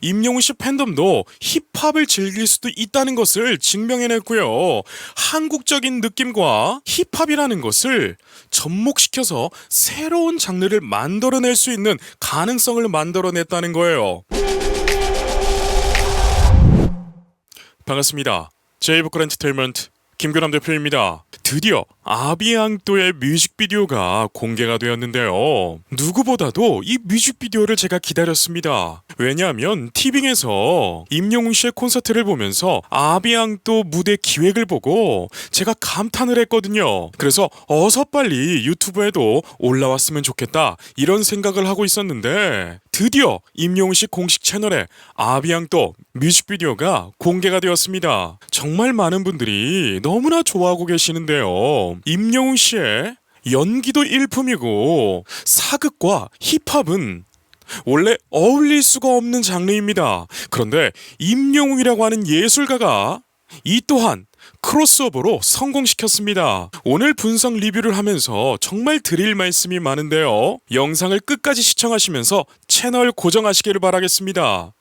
임영웅 씨 팬덤도 힙합을 즐길 수도 있다는 것을 증명해냈고요. 한국적인 느낌과 힙합이라는 것을 접목시켜서 새로운 장르를 만들어낼 수 있는 가능성을 만들어냈다는 거예요. 반갑습니다. 제이브컬 엔터테인먼트 김규남 대표입니다. 드디어 아비앙또의 뮤직비디오가 공개가 되었는데요. 누구보다도 이 뮤직비디오를 제가 기다렸습니다. 왜냐하면 티빙에서 임영웅 씨의 콘서트를 보면서 아비앙또 무대 기획을 보고 제가 감탄을 했거든요. 그래서 어서 빨리 유튜브에도 올라왔으면 좋겠다 이런 생각을 하고 있었는데 드디어 임영웅 씨 공식 채널에 아비앙또 뮤직비디오가 공개가 되었습니다. 정말 많은 분들이 너무나 좋아하고 계시는데요. 임영웅 씨의 연기도 일품이고 사극과 힙합은 원래 어울릴 수가 없는 장르입니다. 그런데 임영웅이라고 하는 예술가가 이 또한 크로스오버로 성공시켰습니다. 오늘 분석 리뷰를 하면서 정말 드릴 말씀이 많은데요. 영상을 끝까지 시청하시면서 채널 고정하시기를 바라겠습니다.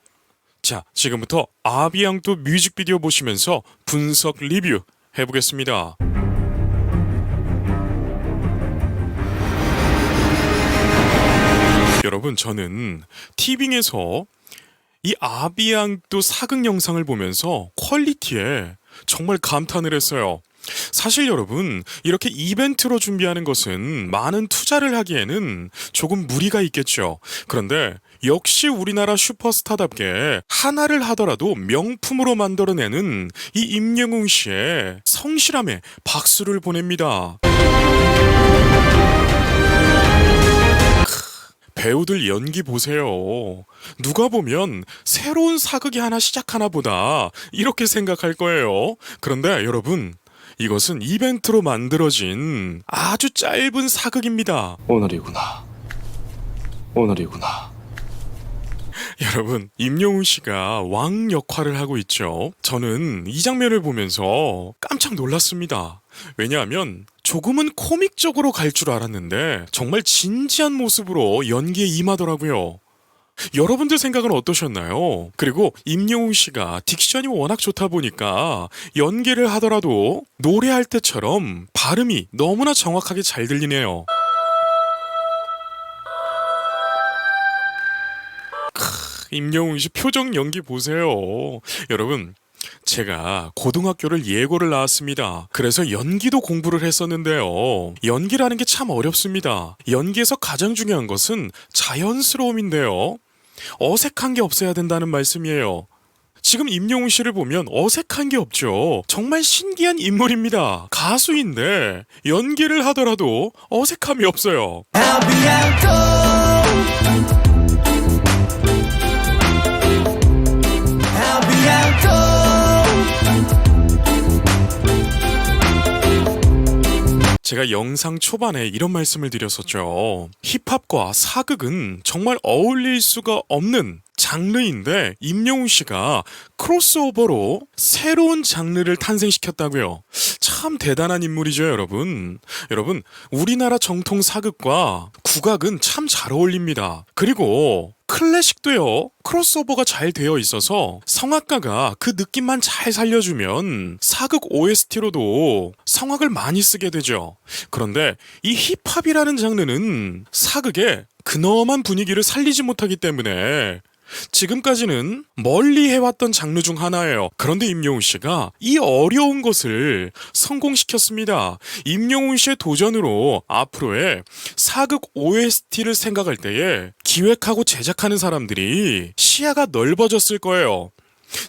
자, 지금부터 아비앙또 뮤직비디오 보시면서 분석 리뷰 해보겠습니다. 여러분, 저는 티빙에서 이 아비앙또 사극 영상을 보면서 퀄리티에 정말 감탄을 했어요. 사실 여러분, 이렇게 이벤트로 준비하는 것은 많은 투자를 하기에는 조금 무리가 있겠죠. 그런데 역시 우리나라 슈퍼스타답게 하나를 하더라도 명품으로 만들어내는 이 임영웅 씨의 성실함에 박수를 보냅니다. 배우들 연기 보세요. 누가 보면 새로운 사극이 하나 시작하나 보다 이렇게 생각할 거예요. 그런데 여러분, 이것은 이벤트로 만들어진 아주 짧은 사극입니다. 오늘이구나. 여러분, 임영웅 씨가 왕 역할을 하고 있죠. 저는 이 장면을 보면서 깜짝 놀랐습니다. 왜냐하면 조금은 코믹적으로 갈 줄 알았는데 정말 진지한 모습으로 연기에 임하더라고요. 여러분들 생각은 어떠셨나요? 그리고 임영웅 씨가 딕션이 워낙 좋다 보니까 연기를 하더라도 노래할 때처럼 발음이 너무나 정확하게 잘 들리네요. 임영웅 씨 표정 연기 보세요. 여러분, 제가 고등학교를 예고를 나왔습니다. 그래서 연기도 공부를 했었는데요. 연기라는 게 참 어렵습니다. 연기에서 가장 중요한 것은 자연스러움인데요. 어색한 게 없어야 된다는 말씀이에요. 지금 임영웅 씨를 보면 어색한 게 없죠. 정말 신기한 인물입니다. 가수인데 연기를 하더라도 어색함이 없어요. 제가 영상 초반에 이런 말씀을 드렸었죠. 힙합과 사극은 정말 어울릴 수가 없는 장르인데 임영웅 씨가 크로스오버로 새로운 장르를 탄생시켰다고요. 참 대단한 인물이죠, 여러분. 여러분, 우리나라 정통 사극과 국악은 참 잘 어울립니다. 그리고 클래식도요, 크로스오버가 잘 되어 있어서 성악가가 그 느낌만 잘 살려주면 사극 OST로도 성악을 많이 쓰게 되죠. 그런데 이 힙합이라는 장르는 사극의 근엄한 분위기를 살리지 못하기 때문에 지금까지는 멀리 해왔던 장르 중 하나예요. 그런데 임영웅 씨가 이 어려운 것을 성공시켰습니다. 임영웅 씨의 도전으로 앞으로의 사극 OST를 생각할 때에 기획하고 제작하는 사람들이 시야가 넓어졌을 거예요.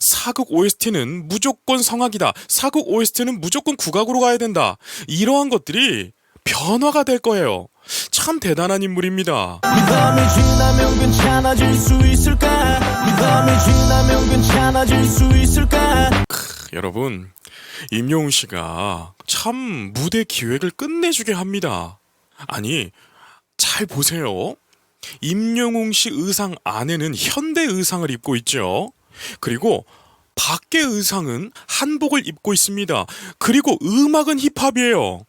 사극 OST는 무조건 성악이다. 사극 OST는 무조건 국악으로 가야 된다. 이러한 것들이 변화가 될 거예요. 참 대단한 인물입니다. 믿음이 지나면 괜찮아질 수 있을까? 믿음이 지나면 괜찮아질 수 있을까? 여러분, 임영웅 씨가 참 무대 기획을 끝내주게 합니다. 아니, 잘 보세요. 임영웅 씨 의상 안에는 현대 의상을 입고 있죠. 그리고 밖의 의상은 한복을 입고 있습니다. 그리고 음악은 힙합이에요.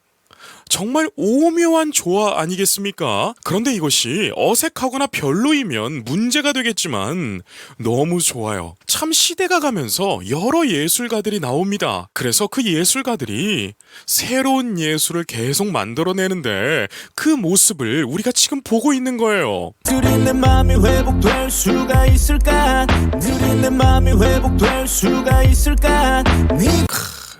정말 오묘한 조화 아니겠습니까? 그런데 이것이 어색하거나 별로이면 문제가 되겠지만 너무 좋아요. 참 시대가 가면서 여러 예술가들이 나옵니다. 그래서 그 예술가들이 새로운 예술을 계속 만들어내는데 그 모습을 우리가 지금 보고 있는 거예요. 느린 내 맘이 회복될 수가 있을까? 느린 내 맘이 회복될 수가 있을까? 네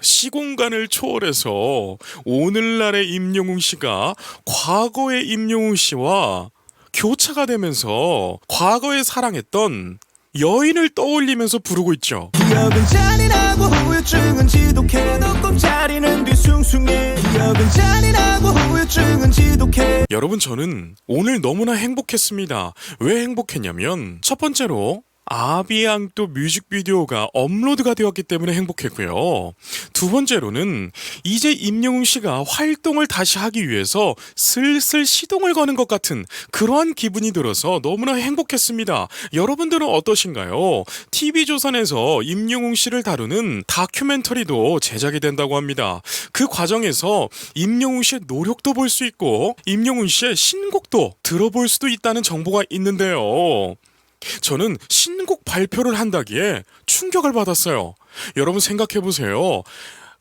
시공간을 초월해서 오늘날의 임영웅 씨가 과거의 임영웅 씨와 교차가 되면서 과거에 사랑했던 여인을 떠올리면서 부르고 있죠. 기억은 잔인하고 후유증은 지독해 꿈자리는 뒤숭숭해 기억은 잔인하고 후유증은 지독해. 여러분, 저는 오늘 너무나 행복했습니다. 왜 행복했냐면 첫 번째로 아비앙또 뮤직비디오가 업로드가 되었기 때문에 행복했고요. 두 번째로는 이제 임영웅 씨가 활동을 다시 하기 위해서 슬슬 시동을 거는 것 같은 그러한 기분이 들어서 너무나 행복했습니다. 여러분들은 어떠신가요? TV조선에서 임영웅 씨를 다루는 다큐멘터리도 제작이 된다고 합니다. 그 과정에서 임영웅 씨의 노력도 볼 수 있고 임영웅 씨의 신곡도 들어볼 수도 있다는 정보가 있는데요. 저는 신곡 발표를 한다기에 충격을 받았어요. 여러분 생각해보세요.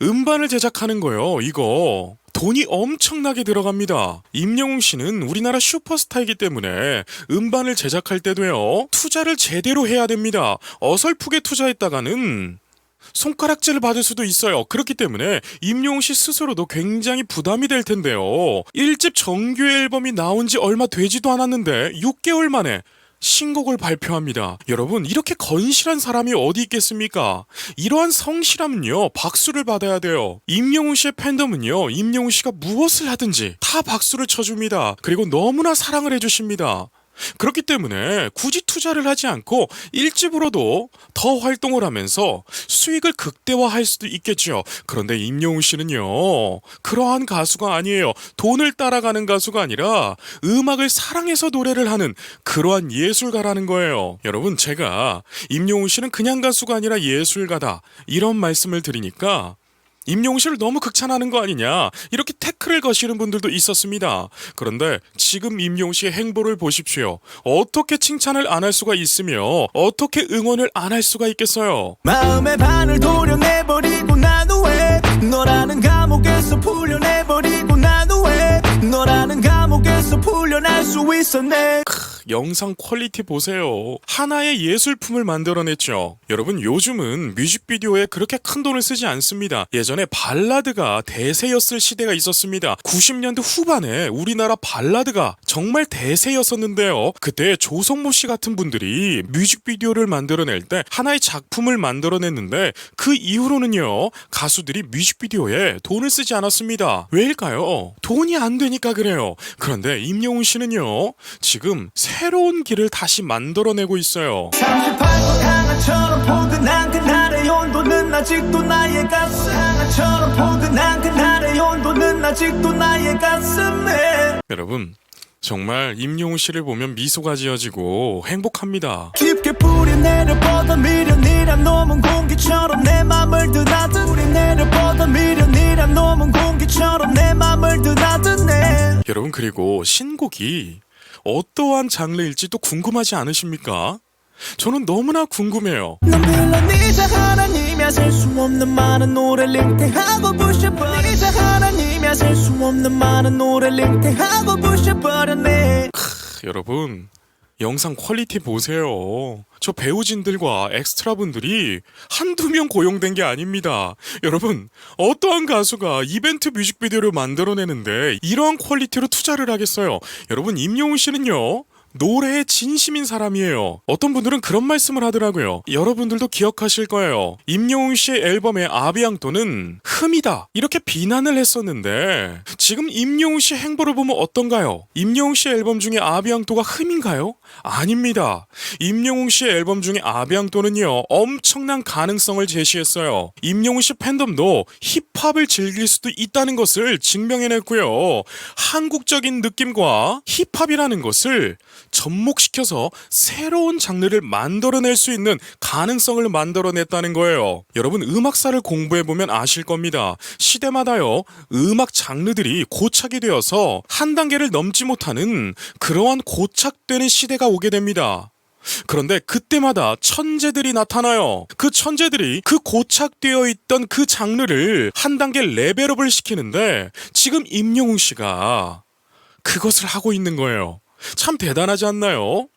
음반을 제작하는 거요. 이거 돈이 엄청나게 들어갑니다. 임영웅 씨는 우리나라 슈퍼스타이기 때문에 음반을 제작할 때도요. 투자를 제대로 해야 됩니다. 어설프게 투자했다가는 손가락질을 받을 수도 있어요. 그렇기 때문에 임영웅 씨 스스로도 굉장히 부담이 될 텐데요. 1집 정규 앨범이 나온 지 얼마 되지도 않았는데 6개월 만에 신곡을 발표합니다. 여러분, 이렇게 건실한 사람이 어디 있겠습니까? 이러한 성실함은요, 박수를 받아야 돼요. 임영웅 씨의 팬덤은요, 임영웅 씨가 무엇을 하든지 다 박수를 쳐줍니다. 그리고 너무나 사랑을 해주십니다. 그렇기 때문에 굳이 투자를 하지 않고 1집으로도 더 활동을 하면서 수익을 극대화할 수도 있겠죠. 그런데 임영웅 씨는요, 그러한 가수가 아니에요. 돈을 따라가는 가수가 아니라 음악을 사랑해서 노래를 하는 그러한 예술가라는 거예요. 여러분, 제가 임영웅 씨는 그냥 가수가 아니라 예술가다 이런 말씀을 드리니까 임영웅 씨를 너무 극찬하는 거 아니냐 이렇게 태클을 거시는 분들도 있었습니다. 그런데 지금 임영웅 씨의 행보를 보십시오. 어떻게 칭찬을 안 할 수가 있으며 어떻게 응원을 안 할 수가 있겠어요. 마음의 반을 도려내버리고 난 후에 너라는 감옥에서 풀려내버리고 난 후에 너라는 감옥에서 풀려날 수 있었네. 영상 퀄리티 보세요. 하나의 예술품을 만들어냈죠. 여러분, 요즘은 뮤직비디오에 그렇게 큰 돈을 쓰지 않습니다. 예전에 발라드가 대세였을 시대가 있었습니다. 90년대 후반에 우리나라 발라드가 정말 대세였었는데요. 그때 조성모 씨 같은 분들이 뮤직비디오를 만들어낼 때 하나의 작품을 만들어냈는데 그 이후로는요, 가수들이 뮤직비디오에 돈을 쓰지 않았습니다. 왜일까요? 돈이 안 되니까 그래요. 그런데 임영웅 씨는요, 지금 새로운 길을 다시 만들어내고 있어요. 38도 강한처럼 포근한 그날의 온도는 아직도 나의 가슴 강한처럼 포근한 그날의 온도는 아직도 나의 가슴에. 여러분, 정말 임영웅 씨를 보면 미소가 지어지고 행복합니다. 깊게 뿌리 내려 뻗어 미련이란 놈은 공기처럼 내 맘을 드나든 뿌리 내려 뻗어 미련이란 놈은 공기처럼 내 맘을 드나드네. 여러분, 그리고 신곡이 어떠한 장르일지 또 궁금하지 않으십니까? 저는 너무나 궁금해요. 넌 빌런이자 하나님이야 셀 수 없는 많은 노래를 잉태하고 부셔버리자 하나님이야 셀 수 없는 많은 노래를 잉태하고 부셔버렸네. 여러분, 영상 퀄리티 보세요. 저 배우진들과 엑스트라 분들이 한두 명 고용된 게 아닙니다. 여러분, 어떠한 가수가 이벤트 뮤직비디오를 만들어내는데 이러한 퀄리티로 투자를 하겠어요? 여러분, 임영웅 씨는요, 노래에 진심인 사람이에요. 어떤 분들은 그런 말씀을 하더라고요. 여러분들도 기억하실 거예요. 임영웅 씨의 앨범의 아비앙토는 흠이다 이렇게 비난을 했었는데 지금 임영웅 씨의 행보를 보면 어떤가요? 임영웅 씨의 앨범 중에 아비앙토가 흠인가요? 아닙니다. 임영웅 씨의 앨범 중에 아비앙토는요, 엄청난 가능성을 제시했어요. 임영웅 씨 팬덤도 힙합을 즐길 수도 있다는 것을 증명해냈고요. 한국적인 느낌과 힙합이라는 것을 접목시켜서 새로운 장르를 만들어낼 수 있는 가능성을 만들어냈다는 거예요. 여러분 음악사를 공부해보면 아실 겁니다. 시대마다요 음악 장르들이 고착이 되어서 한 단계를 넘지 못하는 그러한 고착되는 시대가 오게 됩니다. 그런데 그때마다 천재들이 나타나요. 그 천재들이 그 고착되어 있던 그 장르를 한 단계 레벨업을 시키는데 지금 임영웅 씨가 그것을 하고 있는 거예요. 참 대단하지 않나요?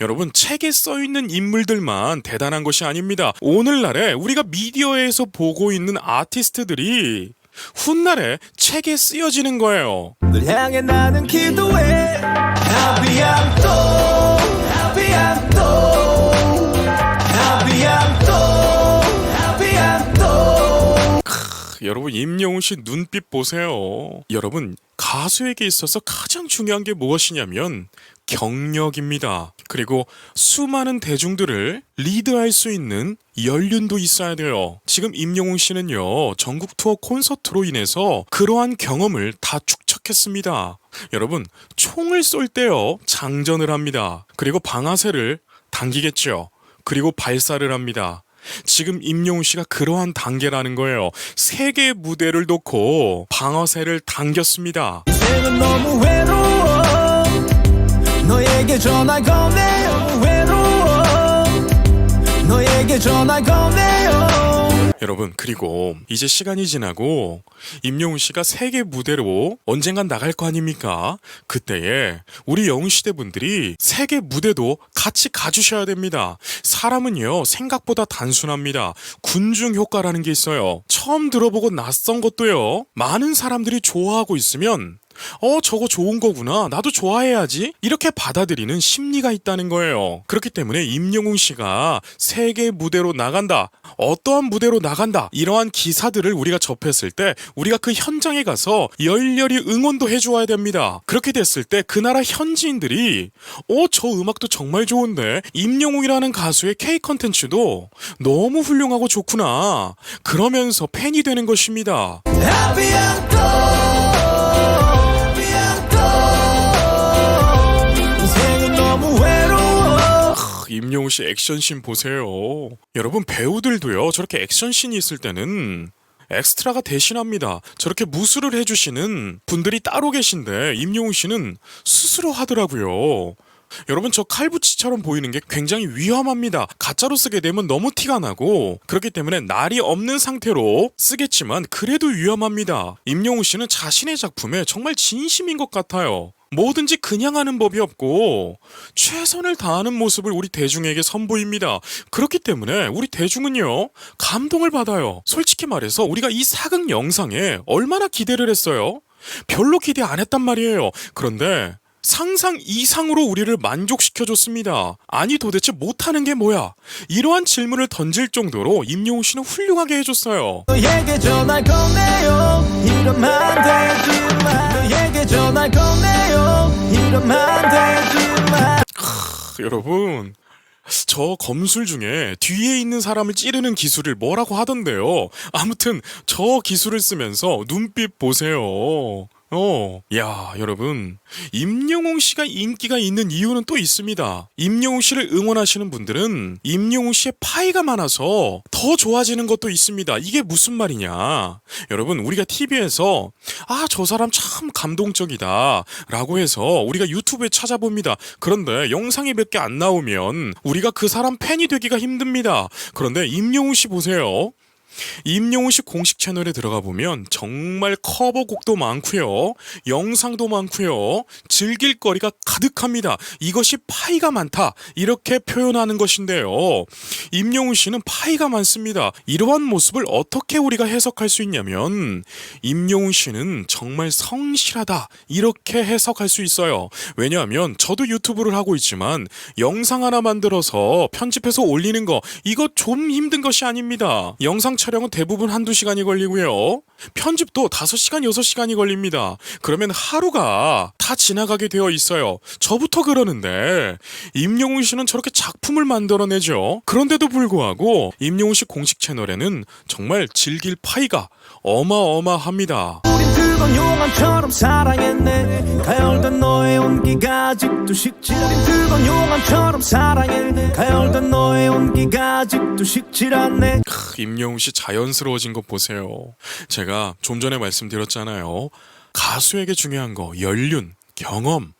여러분 책에 써있는 인물들만 대단한 것이 아닙니다. 오늘날에 우리가 미디어에서 보고 있는 아티스트들이 훗날에 책에 쓰여지는 거예요. 널 향해 나는 기도해 하비암도 하비암도 하비암도 하비암도 여러분 임영웅 씨 눈빛 보세요. 여러분 가수에게 있어서 가장 중요한 게 무엇이냐면 경력입니다. 그리고 수많은 대중들을 리드할 수 있는 연륜도 있어야 돼요. 지금 임영웅 씨는요 전국 투어 콘서트로 인해서 그러한 경험을 다 축적했습니다. 여러분 총을 쏠 때요 장전을 합니다. 그리고 방아쇠를 당기겠죠. 그리고 발사를 합니다. 지금 임영웅 씨가 그러한 단계라는 거예요. 세계 무대를 놓고 방아쇠를 당겼습니다. 인생은 너무 외로워 너에게 전화 건네요 너무 외로워 너에게 전화 건네요. 여러분 그리고 이제 시간이 지나고 임영웅 씨가 세계 무대로 언젠간 나갈 거 아닙니까? 그때에 우리 영웅시대 분들이 세계 무대도 같이 가주셔야 됩니다. 사람은요 생각보다 단순합니다. 군중 효과라는 게 있어요. 처음 들어보고 낯선 것도요 많은 사람들이 좋아하고 있으면 저거 좋은 거구나. 나도 좋아해야지. 이렇게 받아들이는 심리가 있다는 거예요. 그렇기 때문에 임영웅 씨가 세계 무대로 나간다. 어떠한 무대로 나간다. 이러한 기사들을 우리가 접했을 때 우리가 그 현장에 가서 열렬히 응원도 해주어야 됩니다. 그렇게 됐을 때 그 나라 현지인들이 저 음악도 정말 좋은데 임영웅이라는 가수의 K 컨텐츠도 너무 훌륭하고 좋구나. 그러면서 팬이 되는 것입니다. 하비암도 임영웅 씨 액션씬 보세요. 여러분 배우들도요 저렇게 액션씬이 있을 때는 엑스트라가 대신합니다. 저렇게 무술을 해주시는 분들이 따로 계신데 임영웅 씨는 스스로 하더라고요. 여러분 저 칼붙이처럼 보이는 게 굉장히 위험합니다. 가짜로 쓰게 되면 너무 티가 나고 그렇기 때문에 날이 없는 상태로 쓰겠지만 그래도 위험합니다. 임영웅 씨는 자신의 작품에 정말 진심인 것 같아요. 뭐든지 그냥 하는 법이 없고 최선을 다하는 모습을 우리 대중에게 선보입니다. 그렇기 때문에 우리 대중은요 감동을 받아요. 솔직히 말해서 우리가 이 사극 영상에 얼마나 기대를 했어요? 별로 기대 안 했단 말이에요. 그런데 상상 이상으로 우리를 만족시켜줬습니다. 아니 도대체 못하는 게 뭐야? 이러한 질문을 던질 정도로 임영웅 씨는 훌륭하게 해줬어요. 너에게 전화 건네요 이러면 되지만 너에게 전화 건네요 이러면 되지만 여러분 저 검술 중에 뒤에 있는 사람을 찌르는 기술을 뭐라고 하던데요. 아무튼 저 기술을 쓰면서 눈빛 보세요. 야, 여러분. 임영웅 씨가 인기가 있는 이유는 또 있습니다. 임영웅 씨를 응원하시는 분들은 임영웅 씨의 파이가 많아서 더 좋아지는 것도 있습니다. 이게 무슨 말이냐. 여러분, 우리가 TV에서 저 사람 참 감동적이다 라고 해서 우리가 유튜브에 찾아봅니다. 그런데 영상이 몇 개 안 나오면 우리가 그 사람 팬이 되기가 힘듭니다. 그런데 임영웅 씨 보세요. 임영웅 씨 공식 채널에 들어가 보면 정말 커버곡도 많고요, 영상도 많고요, 즐길 거리가 가득합니다. 이것이 파이가 많다 이렇게 표현하는 것인데요. 임영웅 씨는 파이가 많습니다. 이러한 모습을 어떻게 우리가 해석할 수 있냐면 임영웅 씨는 정말 성실하다 이렇게 해석할 수 있어요. 왜냐하면 저도 유튜브를 하고 있지만 영상 하나 만들어서 편집해서 올리는 거 이거 좀 힘든 것이 아닙니다. 영상 촬영은 대부분 한두 시간이 걸리고요. 편집도 5시간, 6시간이 걸립니다. 그러면 하루가 다 지나가게 되어 있어요. 저부터 그러는데 임영웅 씨는 저렇게 작품을 만들어내죠. 그런데도 불구하고 임영웅 씨 공식 채널에는 정말 즐길 파이가 어마어마합니다. 우린 뜨거운 용암처럼 사랑했네 가열던 너의 온기가 아직도 식질 않네 뜨거운 용암처럼 사랑했네 가열던 너의 온기가 아직도 식질 않네. 임영웅 씨 자연스러워진 것 보세요. 제가 좀 전에 말씀드렸잖아요. 가수에게 중요한 거 연륜, 경험,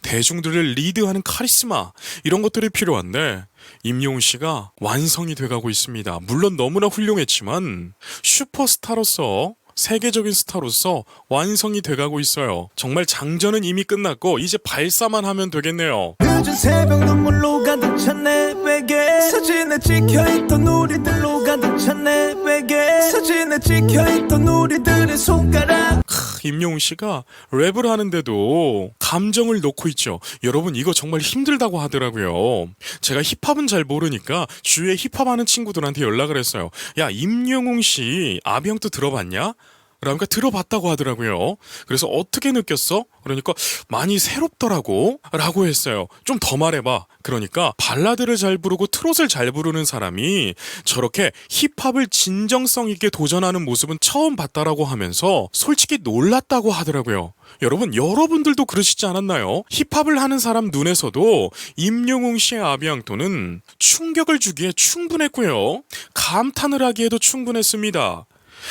대중들을 리드하는 카리스마 이런 것들이 필요한데 임영웅 씨가 완성이 돼가고 있습니다. 물론 너무나 훌륭했지만 슈퍼스타로서 세계적인 스타로서 완성이 돼가고 있어요. 정말 장전은 이미 끝났고 이제 발사만 하면 되겠네요. 늦은 새벽 눈물로 가득 찬 내 베개 사진에 찍혀있던 우리들로 가득 찬 내 베개 사진에 찍혀있던 우리들의 손가락. 임영웅 씨가 랩을 하는데도 감정을 넣고 있죠. 여러분 이거 정말 힘들다고 하더라고요. 제가 힙합은 잘 모르니까 주위에 힙합하는 친구들한테 연락을 했어요. 야 임영웅 씨 아비형도 들어봤냐? 그러니까 들어봤다고 하더라고요. 그래서 어떻게 느꼈어? 그러니까 많이 새롭더라고 라고 했어요. 좀 더 말해봐. 그러니까 발라드를 잘 부르고 트롯을 잘 부르는 사람이 저렇게 힙합을 진정성 있게 도전하는 모습은 처음 봤다라고 하면서 솔직히 놀랐다고 하더라고요. 여러분들도 그러시지 않았나요? 힙합을 하는 사람 눈에서도 임영웅 씨의 아비앙토는 충격을 주기에 충분했고요. 감탄을 하기에도 충분했습니다.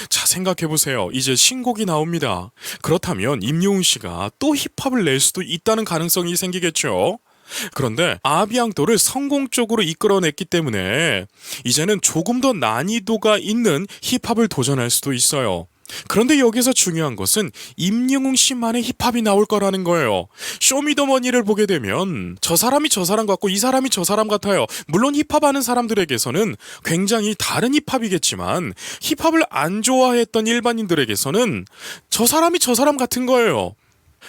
자, 생각해보세요. 이제 신곡이 나옵니다. 그렇다면 임영웅 씨가 또 힙합을 낼 수도 있다는 가능성이 생기겠죠. 그런데 아비앙토를 성공적으로 이끌어냈기 때문에 이제는 조금 더 난이도가 있는 힙합을 도전할 수도 있어요. 그런데 여기서 중요한 것은 임영웅 씨만의 힙합이 나올 거라는 거예요. 쇼미더머니를 보게 되면 저 사람이 저 사람 같고 이 사람이 저 사람 같아요. 물론 힙합하는 사람들에게서는 굉장히 다른 힙합이겠지만 힙합을 안 좋아했던 일반인들에게서는 저 사람이 저 사람 같은 거예요.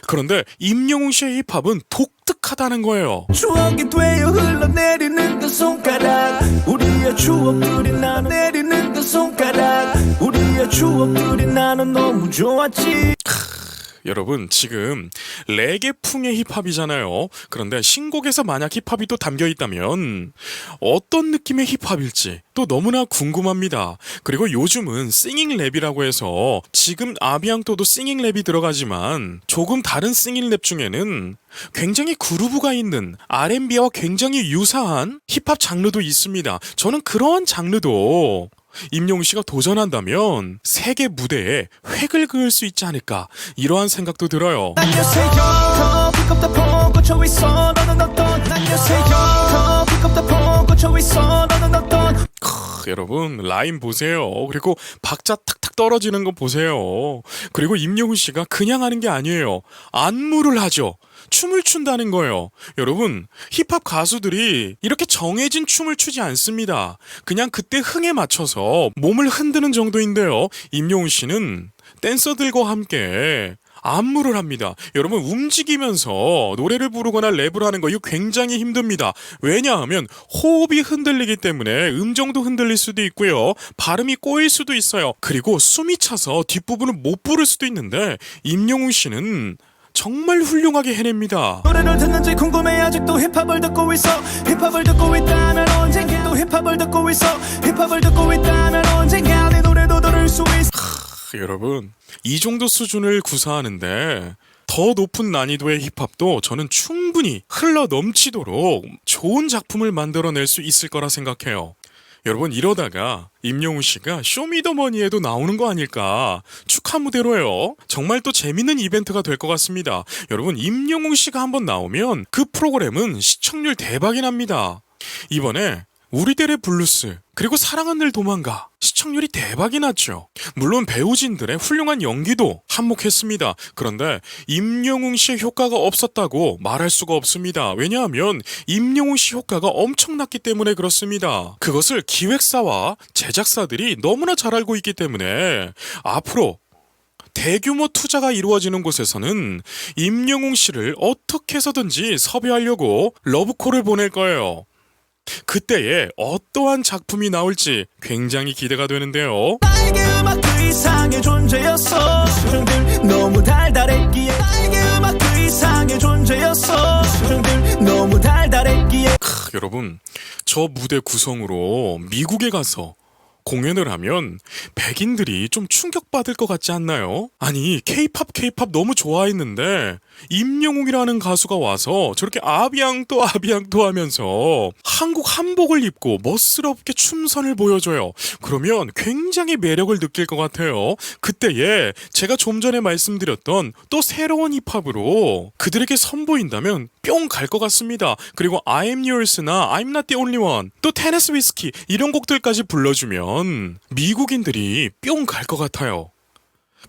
그런데 임영웅 씨의 힙합은 독특하다는 거예요. 추억이 되어 흘러내리는 그 손가락 우리의 추억들이 나는 내리는 그 손가락 우리의 추억들이 나는 너무 좋았지. 여러분 지금 레게풍의 힙합이잖아요. 그런데 신곡에서 만약 힙합이 또 담겨있다면 어떤 느낌의 힙합일지 또 너무나 궁금합니다. 그리고 요즘은 싱잉랩이라고 해서 지금 아비앙토도 싱잉랩이 들어가지만 조금 다른 싱잉랩 중에는 굉장히 그루브가 있는 R&B와 굉장히 유사한 힙합 장르도 있습니다. 저는 그러한 장르도 임영웅 씨가 도전한다면 세계 무대에 획을 그을 수 있지 않을까 이러한 생각도 들어요. 여러분 라임 보세요. 그리고 박자 탁탁 떨어지는 거 보세요. 그리고 임영웅 씨가 그냥 하는 게 아니에요. 안무를 하죠. 춤을 춘다는 거예요. 여러분 힙합 가수들이 이렇게 정해진 춤을 추지 않습니다. 그냥 그때 흥에 맞춰서 몸을 흔드는 정도인데요. 임영웅 씨는 댄서들과 함께 안무를 합니다. 여러분 움직이면서 노래를 부르거나 랩을 하는 거 이거 굉장히 힘듭니다. 왜냐하면 호흡이 흔들리기 때문에 음정도 흔들릴 수도 있고요. 발음이 꼬일 수도 있어요. 그리고 숨이 차서 뒷부분을 못 부를 수도 있는데 임영웅 씨는 정말 훌륭하게 해냅니다. 노래를 듣는지 궁금해 아직도 힙합을 듣고 있어 힙합을 듣고 있다면 언젠가 또 힙합을 듣고 있어 힙합을 듣고 있다면 언젠가 내 노래도 들을 수 있어. 여러분 이 정도 수준을 구사하는데 더 높은 난이도의 힙합도 저는 충분히 흘러 넘치도록 좋은 작품을 만들어낼 수 있을 거라 생각해요. 여러분 이러다가 임영웅 씨가 쇼미더머니에도 나오는 거 아닐까 축하 무대로요. 정말 또 재밌는 이벤트가 될 것 같습니다. 여러분 임영웅 씨가 한번 나오면 그 프로그램은 시청률 대박이 납니다. 이번에 우리들의 블루스 그리고 사랑은 늘 도망가 시청률이 대박이 났죠. 물론 배우진들의 훌륭한 연기도 한몫했습니다. 그런데 임영웅 씨의 효과가 없었다고 말할 수가 없습니다. 왜냐하면 임영웅 씨 효과가 엄청났기 때문에 그렇습니다. 그것을 기획사와 제작사들이 너무나 잘 알고 있기 때문에 앞으로 대규모 투자가 이루어지는 곳에서는 임영웅 씨를 어떻게 해서든지 섭외하려고 러브콜을 보낼 거예요. 그때에 어떠한 작품이 나올지 굉장히 기대가 되는데요. 나에게 음악 그 이상의 존재였어 표정들 너무 달달했기에 나에게 음악 그 이상의 존재였어 표정들 너무 달달했기에. 여러분 저 무대 구성으로 미국에 가서 공연을 하면 백인들이 좀 충격받을 것 같지 않나요? 아니 케이팝 너무 좋아했는데 임영웅이라는 가수가 와서 저렇게 아비앙또 하면서 한국 한복을 입고 멋스럽게 춤선을 보여줘요. 그러면 굉장히 매력을 느낄 것 같아요. 그때에 제가 좀 전에 말씀드렸던 또 새로운 힙합으로 그들에게 선보인다면 뿅 갈 것 같습니다. 그리고 I'm Yours나 I'm Not the Only One 또 테네스 위스키 이런 곡들까지 불러주면 미국인들이 뿅 갈 것 같아요.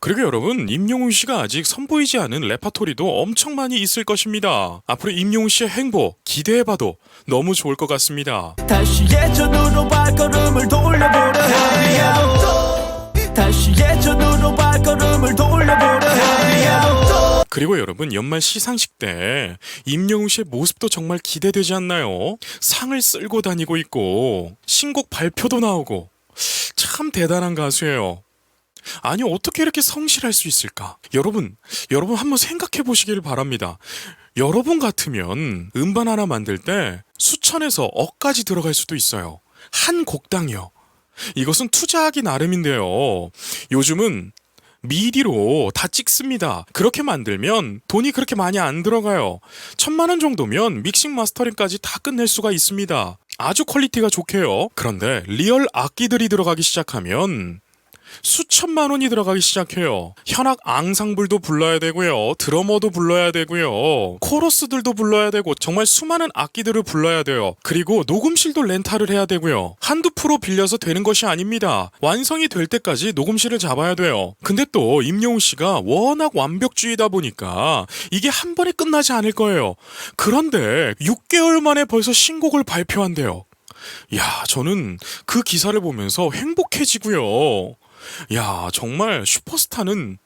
그리고 여러분 임영웅 씨가 아직 선보이지 않은 레파토리도 엄청 많이 있을 것입니다. 앞으로 임영웅 씨의 행보 기대해봐도 너무 좋을 것 같습니다. 다시 예전으로 발걸음을 돌려보려 해. 다시 예전으로 발걸음을 돌려보려 해. 그리고 여러분 연말 시상식 때 임영웅 씨의 모습도 정말 기대되지 않나요? 상을 쓸고 다니고 있고 신곡 발표도 나오고 참 대단한 가수예요. 아니 어떻게 이렇게 성실할 수 있을까? 여러분 한번 생각해 보시길 바랍니다. 여러분 같으면 음반 하나 만들 때 수천에서 억까지 들어갈 수도 있어요. 한 곡당이요. 이것은 투자하기 나름인데요. 요즘은 미디로 다 찍습니다. 그렇게 만들면 돈이 그렇게 많이 안 들어가요. 1,000만 원 정도면 믹싱 마스터링까지 다 끝낼 수가 있습니다. 아주 퀄리티가 좋게요. 그런데 리얼 악기들이 들어가기 시작하면 수천만 원이 들어가기 시작해요. 현악 앙상블도 불러야 되고요. 드러머도 불러야 되고요. 코러스들도 불러야 되고 정말 수많은 악기들을 불러야 돼요. 그리고 녹음실도 렌탈을 해야 되고요. 한두 프로 빌려서 되는 것이 아닙니다. 완성이 될 때까지 녹음실을 잡아야 돼요. 근데 또 임영웅 씨가 워낙 완벽주의다 보니까 이게 한 번에 끝나지 않을 거예요. 그런데 6개월 만에 벌써 신곡을 발표한대요. 야, 저는 그 기사를 보면서 행복해지고요. 야, 정말 슈퍼스타는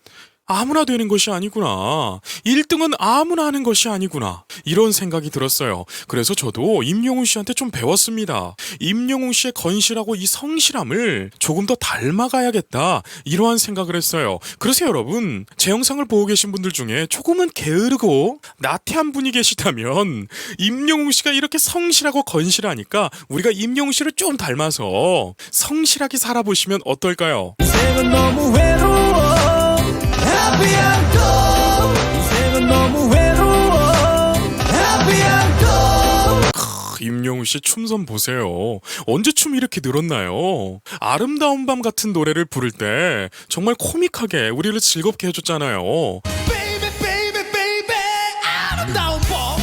아무나 되는 것이 아니구나. 1등은 아무나 하는 것이 아니구나. 이런 생각이 들었어요. 그래서 저도 임영웅 씨한테 좀 배웠습니다. 임영웅 씨의 건실하고 이 성실함을 조금 더 닮아가야겠다. 이러한 생각을 했어요. 그래서 여러분, 제 영상을 보고 계신 분들 중에 조금은 게으르고 나태한 분이 계시다면 임영웅 씨가 이렇게 성실하고 건실하니까 우리가 임영웅 씨를 좀 닮아서 성실하게 살아보시면 어떨까요? 인생은 너무 외로워. 인생은 너무 외로워. 임영웅 씨 춤선 보세요. 언제 춤이 이렇게 늘었나요? 아름다운 밤 같은 노래를 부를 때 정말 코믹하게 우리를 즐겁게 해줬잖아요. Baby, baby, baby, 아름다운 밤.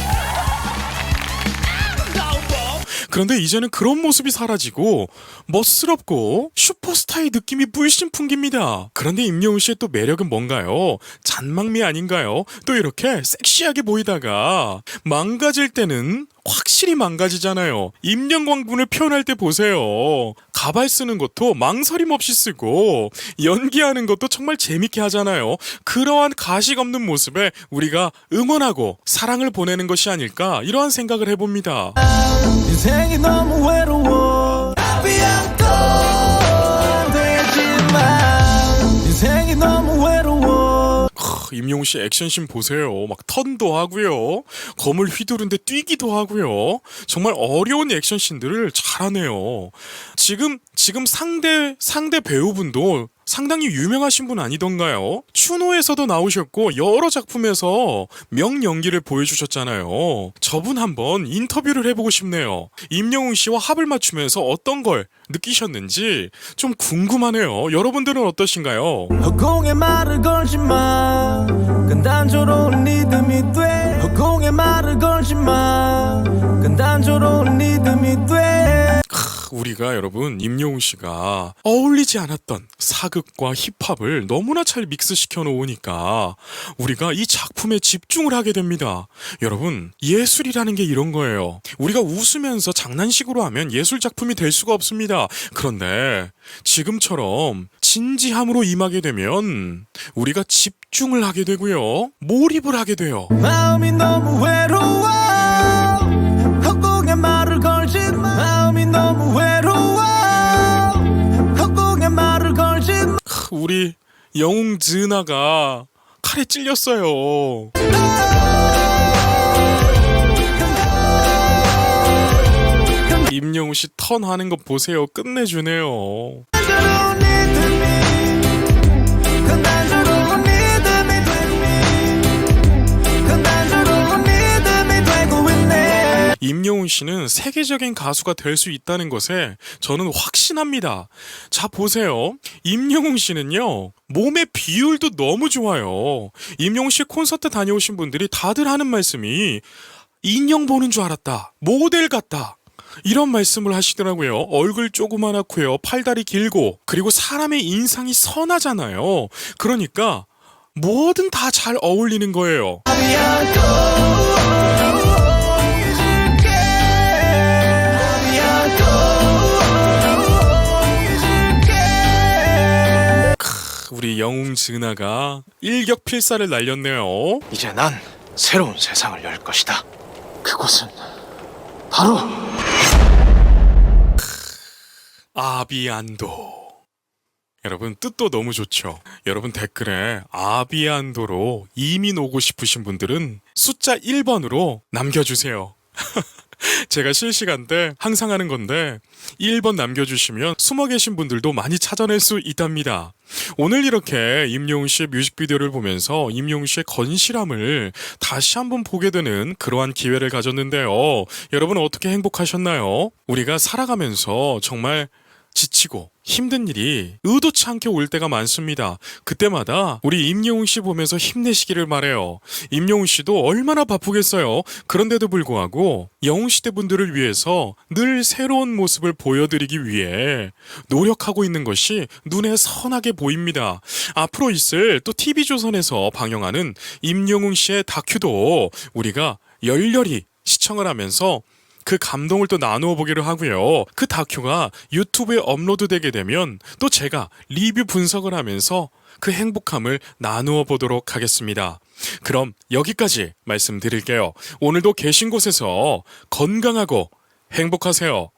그런데 이제는 그런 모습이 사라지고 멋스럽고 슈퍼스타의 느낌이 물씬 풍깁니다. 그런데 임영웅 씨의 또 매력은 뭔가요? 잔망미 아닌가요? 또 이렇게 섹시하게 보이다가 망가질 때는 확실히 망가지잖아요. 임영광군을 표현할 때 보세요. 가발 쓰는 것도 망설임 없이 쓰고 연기하는 것도 정말 재밌게 하잖아요. 그러한 가식 없는 모습에 우리가 응원하고 사랑을 보내는 것이 아닐까 이러한 생각을 해봅니다. 인생이 너무 외로워. 인생이 너무 외로워. 임영웅 씨 액션씬 보세요. 막 턴도 하고요. 검을 휘두른데 뛰기도 하고요. 정말 어려운 액션씬들을 잘하네요. 지금 상대 배우분도 상당히 유명하신 분 아니던가요? 추노에서도 나오셨고 여러 작품에서 명연기를 보여주셨잖아요. 저분 한번 인터뷰를 해보고 싶네요. 임영웅 씨와 합을 맞추면서 어떤 걸 느끼셨는지 좀 궁금하네요. 여러분들은 어떠신가요? 허공에 말을 걸지 마. 그건 단조로운 리듬이 돼. 허공에 말을 걸지 마. 그건 단조로운 리듬이 돼. 우리가 여러분 임영웅 씨가 어울리지 않았던 사극과 힙합을 너무나 잘 믹스시켜 놓으니까 우리가 이 작품에 집중을 하게 됩니다. 여러분 예술이라는 게 이런 거예요. 우리가 웃으면서 장난식으로 하면 예술 작품이 될 수가 없습니다. 그런데 지금처럼 진지함으로 임하게 되면 우리가 집중을 하게 되고요. 몰입을 하게 돼요. 마음이 너무 외로워. 허공에 말을 걸지 마. 마음이 너무 외로워. 허공에 말을 걸지 마. 우리 영웅 즈나가 칼에 찔렸어요. 임영웅 씨 턴 하는 거 보세요. 끝내주네요. 단조로운 리듬이 그 단조로운 리듬이 그 단조로운 리듬이 되고 있네. 임영웅 씨는 세계적인 가수가 될 수 있다는 것에 저는 확신합니다. 자, 보세요. 임영웅 씨는요, 몸의 비율도 너무 좋아요. 임영웅 씨 콘서트 다녀오신 분들이 다들 하는 말씀이 인형 보는 줄 알았다. 모델 같다. 이런 말씀을 하시더라고요. 얼굴 조그만하고요. 팔다리 길고, 그리고 사람의 인상이 선하잖아요. 그러니까 뭐든 다 잘 어울리는 거예요. 우리 영웅 진아가 일격필살을 날렸네요. 이제 난 새로운 세상을 열 것이다. 그곳은 바로 아비안도. 여러분 뜻도 너무 좋죠. 여러분 댓글에 아비안도로 이민 오고 싶으신 분들은 숫자 1번으로 남겨주세요. 제가 실시간 때 항상 하는 건데 1번 남겨주시면 숨어 계신 분들도 많이 찾아낼 수 있답니다. 오늘 이렇게 임영웅 씨의 뮤직비디오를 보면서 임영웅 씨의 건실함을 다시 한번 보게 되는 그러한 기회를 가졌는데요. 여러분 어떻게 행복하셨나요? 우리가 살아가면서 정말 지치고 힘든 일이 의도치 않게 올 때가 많습니다. 그때마다 우리 임영웅 씨 보면서 힘내시기를 바래요. 임영웅 씨도 얼마나 바쁘겠어요. 그런데도 불구하고 영웅 시대 분들을 위해서 늘 새로운 모습을 보여드리기 위해 노력하고 있는 것이 눈에 선하게 보입니다. 앞으로 있을 또 TV조선에서 방영하는 임영웅 씨의 다큐도 우리가 열렬히 시청을 하면서 그 감동을 또 나누어 보기로 하고요. 그 다큐가 유튜브에 업로드되게 되면 또 제가 리뷰 분석을 하면서 그 행복함을 나누어 보도록 하겠습니다. 그럼 여기까지 말씀드릴게요. 오늘도 계신 곳에서 건강하고 행복하세요.